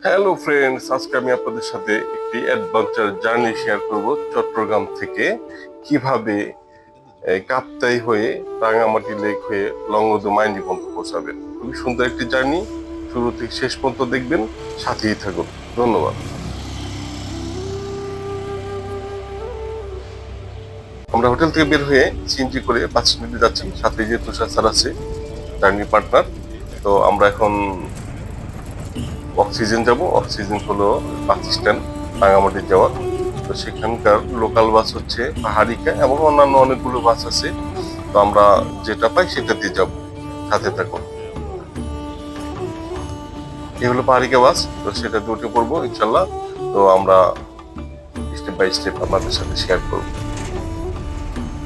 Hello friends, আজকে আমি আপনাদের সাথে একটি অ্যাডভেঞ্চার জার্নি শেয়ার করব। চট্টগ্রাম থেকে কিভাবে কাপ্তাই হয়ে রাঙামাটি লেক হয়ে লংগদু মাইনি পর্যন্ত পৌঁছাবেন। খুবই সুন্দর একটি জার্নি, শুরু থেকে শেষ পর্যন্ত দেখবেন, সাথেই থাকুন। ধন্যবাদ। আমরা হোটেল থেকে বের হয়ে সিএনজি করে বাস স্ট্যান্ডে যাচ্ছি, সাথে যে তুষার স্যার আছে, জার্নি পার্টনার। তো আমরা এখন অক্সিজেন যাব। অক্সিজেন হলো বাস স্ট্যান্ড রাঙামাটি যাওয়ার। তো সেখানকার লোকাল বাস হচ্ছে পাহাড়িকা এবং অন্যান্য অনেকগুলো বাস আছে। তো আমরা যেটা পাই সেটাতে যাব, সাথে থাকুন। এই হলো পাহাড়িকা বাস, তো সেটাতে উঠে পড়বো ইনশাল্লাহ। তো আমরা স্টেপ বাই স্টেপ আপনাদের সাথে শেয়ার করব।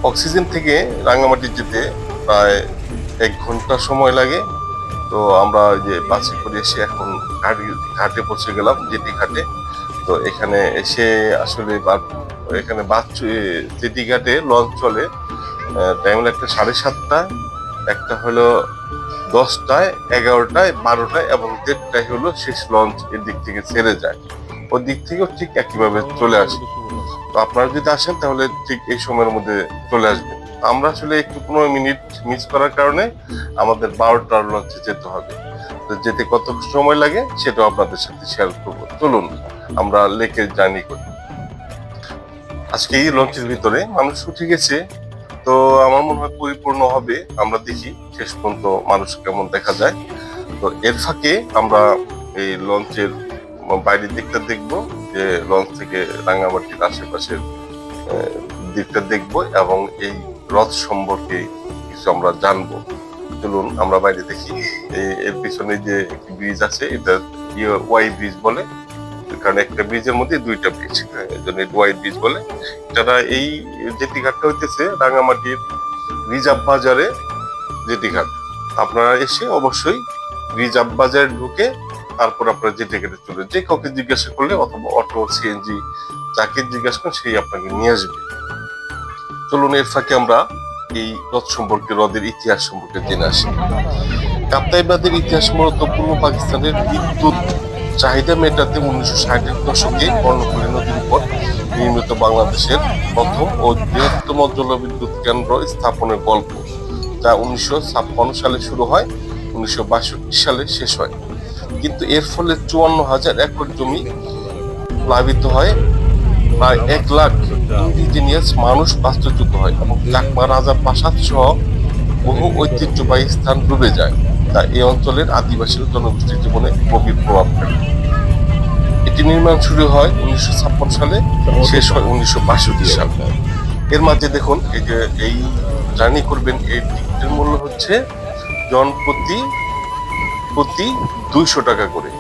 অক্সিজেন থেকে রাঙামাটি যেতে প্রায় 1 ঘন্টা সময় লাগে। তো আমরা যে বাসে করে এসে এখন ঘাটে পৌঁছে গেলাম, জেটি ঘাটে। তো এখানে এসে আসলে এখানে জেটি ঘাটে লঞ্চ চলে। টাইম একটা 7:30, একটা হলো 10টায়, 11টায়, 12টায় এবং 1:30টায় হলো শেষ লঞ্চ এর দিক থেকে ছেড়ে যায়। ওর দিক থেকেও ঠিক একইভাবে চলে আসে। তো আপনারা যদি আসেন তাহলে ঠিক এই সময়ের মধ্যে চলে আসবেন। আমরা আসলে একটু 15 মিনিট মিস করার কারণে আমাদের 12টার লঞ্চে যেতে হবে। তো যেতে কত সময় লাগে সেটাও আপনাদের সাথে শেয়ার করবো। চলুন আমরা লেকের জার্নি করি। আজকে এই লঞ্চের ভিতরে মানুষ উঠে গেছে। তো আমার মনে হয় পরিপূর্ণ হবে, আমরা দেখি শেষ পর্যন্ত মানুষ কেমন দেখা যায়। তো এর ফাঁকে আমরা এই লঞ্চের বাইরের দিকটা দেখবো, যে লঞ্চ থেকে রাঙামাটির আশেপাশের দিকটা দেখবো এবং এই হ্রদ সম্পর্কে কিছু আমরা জানবো। চলুন আমরা বাইরে দেখি। এর পিছনে যে একটি ব্রিজ আছে, এটা ওয়াই ব্রিজ বলে, কারণ একটা ব্রিজের মধ্যে দুইটা ব্রিজ, এই জন্য ওয়াই ব্রিজ বলে। তারা এই জেটি ঘাটটা হইতেছে রাঙামাটির রিজার্ভ বাজারে জেটি ঘাট। আপনারা এসে অবশ্যই রিজার্ভ বাজারে ঢুকে তারপর আপনারা জেটি ঘাটে চলে, যে কাউকে জিজ্ঞাসা করলে অথবা অটো, সিএনজি, যাকে জিজ্ঞাসা করেন সেই আপনাকে নিয়ে আসবে। চলুন এর ফাঁকে আমরা এই হ্রদ সম্পর্কে, হ্রদের ইতিহাস সম্পর্কে জেনে আসি। কাপ্তাই বাঁধের ইতিহাস মূলত পূর্ব পাকিস্তানের বিদ্যুৎ চাহিদা মেটাতে 1960-এর দশকে কর্ণফুলী নদীর উপর নির্মিত বাংলাদেশের প্রথম ও বৃহত্তম জলবিদ্যুৎ কেন্দ্র স্থাপনের গল্প, যা 1956 সালে শুরু হয়, 1962 সালে শেষ হয়। কিন্তু এর ফলে 54,000 একর জমি প্লাবিত হয়, প্রায় 1 লাখ ইন্ডিজিনিয়াস মানুষ বাস্তুচ্যুত হয় এবং চাকমা রাজার প্রাসাদ সহ বহু ঐতিহ্যবাহী স্থান ডুবে যায়, তা এই অঞ্চলের আদিবাসী জনগোষ্ঠীর জীবনে গভীর প্রভাব ফেলে। এটি নির্মাণ শুরু হয় 1956 সালে, শেষ হয় 1962 সালে। এর মাঝে দেখুন, এই যে এই জার্নি করবেন, এই টিকিটের মূল্য হচ্ছে জনপ্রতি প্রতি 200 টাকা করে।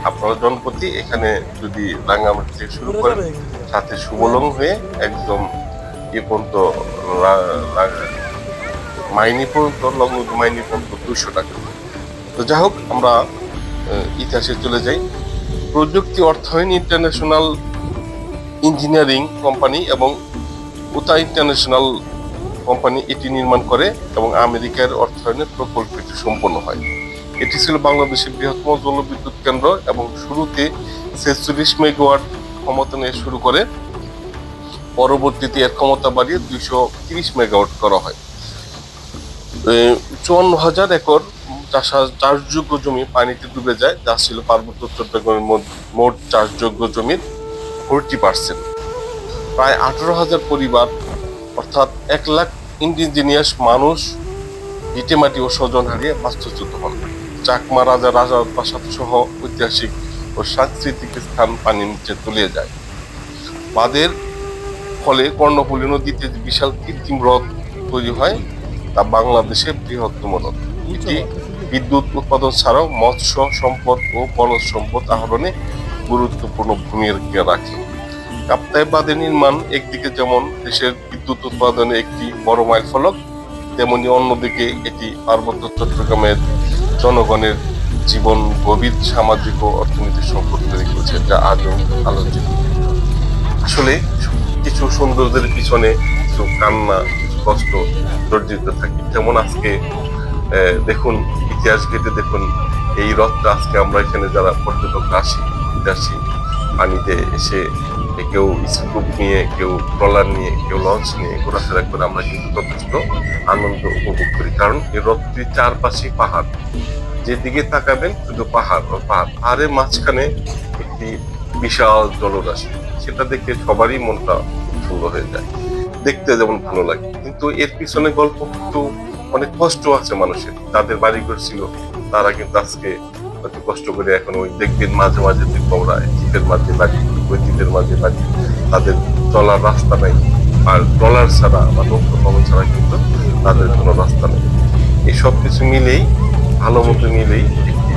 আপনারা জনপ্রতি এখানে যদি রাঙ্গামাটি থেকে শুরু করেন, সাথে সুবলং হয়ে একদম এ পর্যন্ত মাইনি পর্যন্ত, লংগদু মাইনি পর্যন্ত 200 টাকা। তো যাই হোক, আমরা ইতিহাসে চলে যাই। প্রযুক্তি অর্থায়ন ইন্টারন্যাশনাল ইঞ্জিনিয়ারিং কোম্পানি এবং উতা ইন্টারন্যাশনাল কোম্পানি এটি নির্মাণ করে এবং আমেরিকার অর্থায়নে প্রকল্পটি সম্পন্ন হয়। এটি ছিল বাংলাদেশের বৃহত্তম জলবিদ্যুৎ কেন্দ্র এবং শুরুতে 46 মেগাওয়াট ক্ষমতা নিয়ে শুরু করে, পরবর্তীতে এর ক্ষমতা বাড়িয়ে 230 মেগাওয়াট করা হয়। 54,000 একর চাষযোগ্য জমি পানিতে ডুবে যায়, যা ছিল পার্বত্য চট্টগ্রামের মোট চাষযোগ্য জমির 40%। প্রায় 18,000 পরিবার, অর্থাৎ 1 লাখ ইন্ডিজিনিয়াস মানুষ ভিটেমাটি ও স্বজন হারিয়ে বাস্তুচ্যুত হন। চাকমা রাজার প্রাসাদ সহ ঐতিহাসিক ও সাংস্কৃতিক স্থান পানির নিচে তলিয়ে যায়। বাঁধের ফলে কর্ণফুলী নদীতে বিশাল কৃত্রিম হ্রদ তৈরি হয়, তা বাংলাদেশের বৃহত্তম হ্রদ। এটি বিদ্যুৎ উৎপাদন ছাড়াও মৎস্য সম্পদ ও বনজ সম্পদ আহরণে গুরুত্বপূর্ণ ভূমিকা রাখে। কাপ্তাই বাঁধের নির্মাণ একদিকে যেমন দেশের বিদ্যুৎ উৎপাদনে একটি বড় মাইল ফলক, তেমনি অন্যদিকে এটি পার্বত্য চট্টগ্রামের জনগণের জীবন গভীর সামাজিক ও অর্থনৈতিক সংকট তৈরি করেছে, যা আজও আলোচিত। আসলে কিছু সৌন্দর্যের পিছনে কিছু কান্না, কিছু কষ্ট জর্জিত থাকে। যেমন আজকে দেখুন, ইতিহাস ঘেটে দেখুন, এই হ্রদটা আজকে আমরা এখানে যারা পর্যটক আসি, পানিতে আসছি। পানিতে এসে কেউ স্কুপ নিয়ে, কেউ ট্রলার নিয়ে, কেউ লঞ্চ নিয়ে ঘোরাফেরা করে আমরা কিন্তু যথেষ্ট আনন্দ উপভোগ করি। কারণ এই হ্রদটির চারপাশে পাহাড়, যেদিকে তাকাবেন শুধু পাহাড় ও পাহাড়। পাহাড়ের মাঝখানে একটি বিশাল জলরাশি, সেটা দেখে সবারই মনটা সুন্দর হয়ে যায়, দেখতে যেমন ভালো লাগে। কিন্তু এর পিছনে গল্প কিন্তু অনেক কষ্ট আছে মানুষের, যাদের বাড়িঘর ছিল তারা কিন্তু আজকে হয়তো কষ্ট করে এখন ওই দেখবেন মাঝে মাঝে দেখবো আমরা দ্বীপের মাঝে বাড়ি, ওই দ্বীপের মাঝে বাড়ি, তাদের চলার রাস্তা নাই। আর ট্রলার ছাড়া বা নৌকা ভবন ছাড়া কিন্তু তাদের কোনো রাস্তা নেই। এই সব কিছু মিলেই, ভালো মতো মিলেই একটি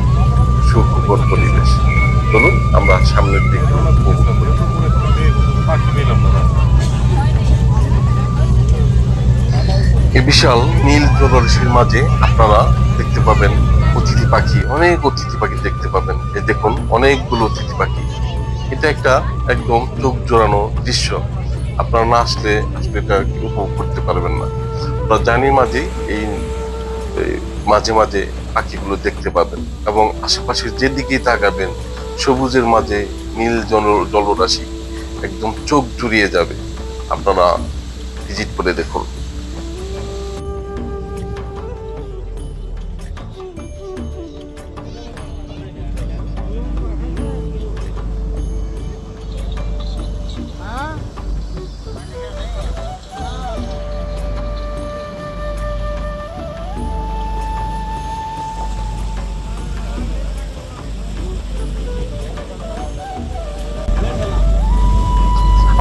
সুখকর পরিবেশ। চলুন আমরা সামনের দিকে উপভোগ করি। এই বিশাল নীল জলরাশির মাঝে আপনারা দেখতে পাবেন অতিথি পাখি, অনেক অতিথি পাখি দেখতে পাবেন। এই দেখুন অনেকগুলো অতিথি পাখি। এটা একটা একদম চোখ জোড়ানো দৃশ্য। আপনারা না আসলে আসলে এটা উপভোগ করতে পারবেন না। আপনারা জানি মাঝে এই এই মাঝে মাঝে পাখিগুলো দেখতে পাবেন, এবং আশেপাশে যেদিকেই তাকাবেন সবুজের মাঝে নীল জলরাশি একদম চোখ জুড়িয়ে যাবে। আপনারা ভিজিট করে দেখুন।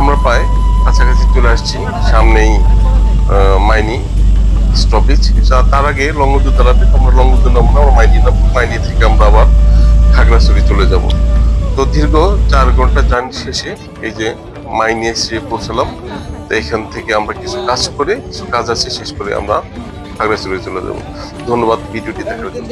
আমরা প্রায় কাছাকাছি চলে আসছি, সামনেই মাইনি স্টপেজ। তার আগে লংগদু দাঁড়াবে, আমরা লংগদু নামবো না, আমরা মাইনি নামবো। মাইনি থেকে আমরা আবার খাগড়াছড়ি চলে যাব। তো দীর্ঘ 4 ঘন্টা জার্নি শেষে এই যে মাইনি এসে পৌঁছালাম। তো এখান থেকে আমরা কিছু কাজ করে, কিছু কাজ আছে শেষ করে আমরা খাগড়াছড়ি চলে যাব। ধন্যবাদ ভিডিওটি দেখার জন্য।